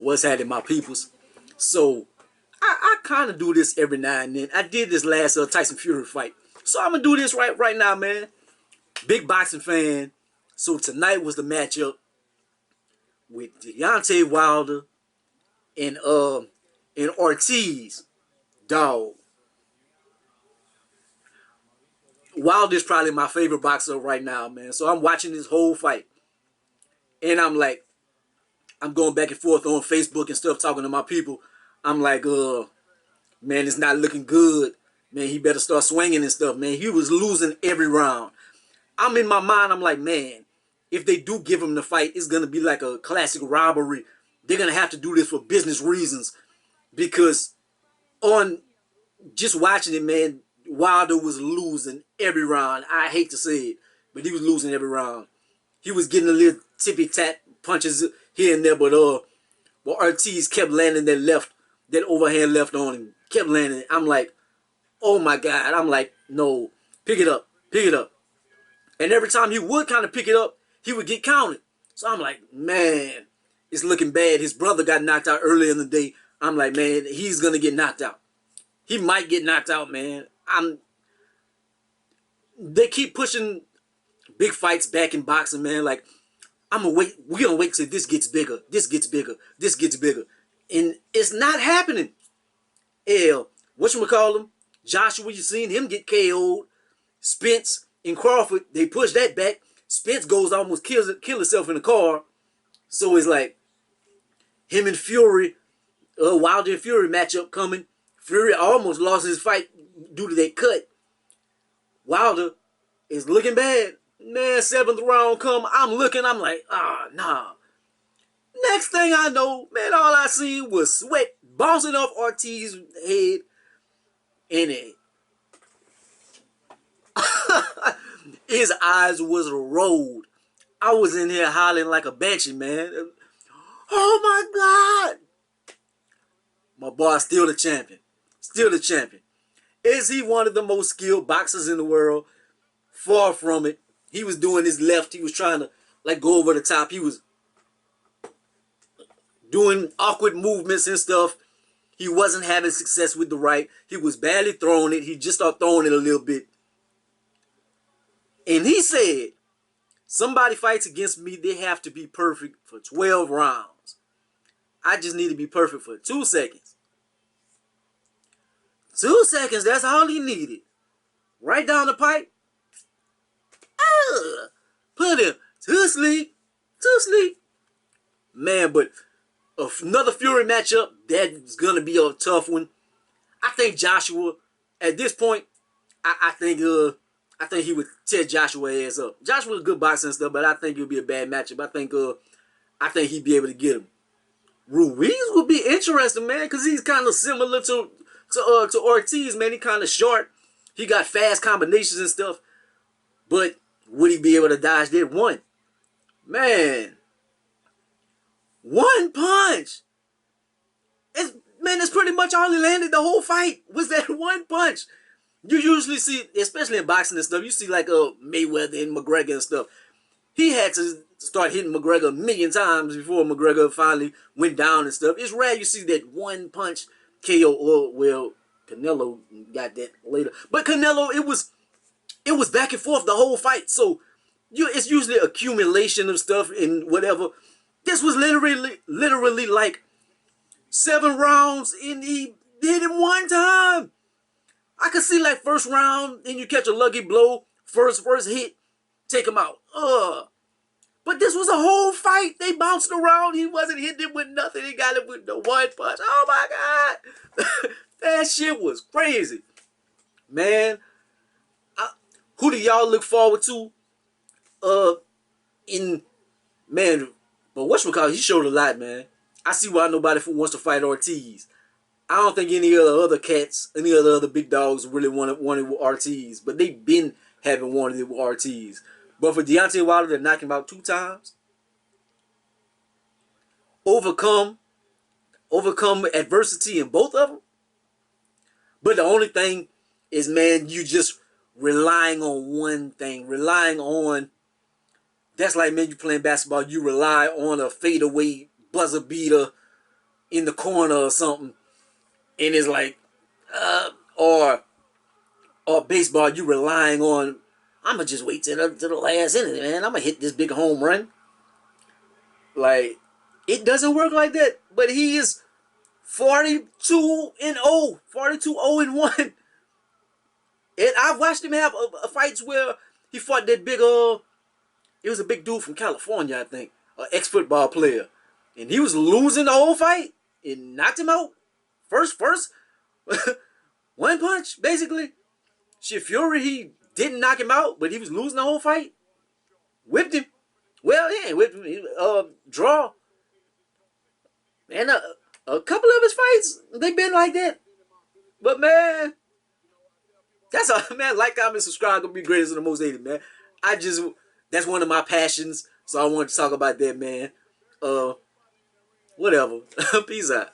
What's happening, my peoples? So I kind of do this every now and then. I did this last Tyson Fury fight, so I'm gonna do this right now, man. Big boxing fan. So tonight was the matchup with Deontay Wilder and Ortiz. Dog. Wilder's probably my favorite boxer right now, man. So I'm watching this whole fight, and I'm going back and forth on Facebook and stuff, talking to my people. I'm like, man, it's not looking good. Man, he better start swinging and stuff, man. He was losing every round. I'm in my mind, I'm like, man, if they do give him the fight, it's going to be like a classic robbery. They're going to have to do this for business reasons because on just watching it, man, Wilder was losing every round. I hate to say it, but he was losing every round. He was getting a little tippy-tap punches here and there, but Ortiz kept landing that overhand left on him. Kept landing. I'm like, oh my God. I'm like, no, pick it up, pick it up. And every time he would kind of pick it up, he would get counted. So I'm like, man, it's looking bad. His brother got knocked out earlier in the day. I'm like, man, he's going to get knocked out. He might get knocked out, man. They keep pushing big fights back in boxing, man. Like, I'm gonna wait. We're gonna wait till this gets bigger. This gets bigger. This gets bigger. And it's not happening. Whatchamacallem? Joshua, you seen him get KO'd. Spence and Crawford, they push that back. Spence goes almost kill himself in the car. So it's like him and Fury, Wilder and Fury matchup coming. Fury almost lost his fight due to that cut. Wilder is looking bad. Man, seventh round come. I'm looking. I'm like, nah. Next thing I know, man, all I seen was sweat bouncing off Ortiz's head. And his eyes was rolled. I was in here hollering like a banshee, man. Oh my God. My boy's still the champion. Still the champion. Is he one of the most skilled boxers in the world? Far from it. He was doing his left. He was trying to like go over the top. He was doing awkward movements and stuff. He wasn't having success with the right. He was barely throwing it. He just started throwing it a little bit. And he said, somebody fights against me, they have to be perfect for 12 rounds. I just need to be perfect for 2 seconds. 2 seconds, that's all he needed. Right down the pipe. Put him to sleep. To sleep. Man, but another Fury matchup, that's going to be a tough one. I think Joshua, at this point, I think he would tear Joshua ass up. Joshua's a good boxer and stuff, but I think it would be a bad matchup. I think he'd be able to get him. Ruiz would be interesting, man, because he's kind of similar to Ortiz, man. He kind of short. He got fast combinations and stuff. But would he be able to dodge that one? Man. One punch. That's pretty much all he landed the whole fight. Was that one punch. You usually see, especially in boxing and stuff, you see like Mayweather and McGregor and stuff. He had to start hitting McGregor a million times before McGregor finally went down and stuff. It's rare you see that one punch KO. Or, well, Canelo got that later. But Canelo, it was back and forth the whole fight. So it's usually accumulation of stuff and whatever. This was literally like 7 rounds and he did it one time. I could see like first round and you catch a lucky blow, first hit, take him out. But this was a whole fight. They bounced around. He wasn't hitting him with nothing. He got him with the one punch. Oh my God. That shit was crazy. Man, who do y'all look forward to? But whatchamacallit, he showed a lot, man. I see why nobody wants to fight Ortiz. I don't think any of the other cats, any of the other big dogs really wanted with Ortiz. But they've been having wanted it with Ortiz. But for Deontay Wilder to knock him out 2 times, overcome adversity in both of them. But the only thing is, man, you just relying on one thing. That's like, man, you playing basketball, you rely on a fadeaway buzzer beater in the corner or something, and it's like, or baseball, you relying on, I'm gonna just wait to the last inning, man. I'm gonna hit this big home run. Like, it doesn't work like that. But he is 42-0, 42-0-1. And I've watched him have fights where he fought that big, it was a big dude from California, I think, an ex-football player. And he was losing the whole fight and knocked him out. First, one punch, basically. Shit, Fury, he didn't knock him out, but he was losing the whole fight. Whipped him. Well, yeah, whipped him. Draw. And a couple of his fights, they've been like that. But, man, that's all, man. Like, comment, subscribe. Gonna be greatest of the most hated, man. That's one of my passions. So I wanted to talk about that, man. Whatever. Peace out.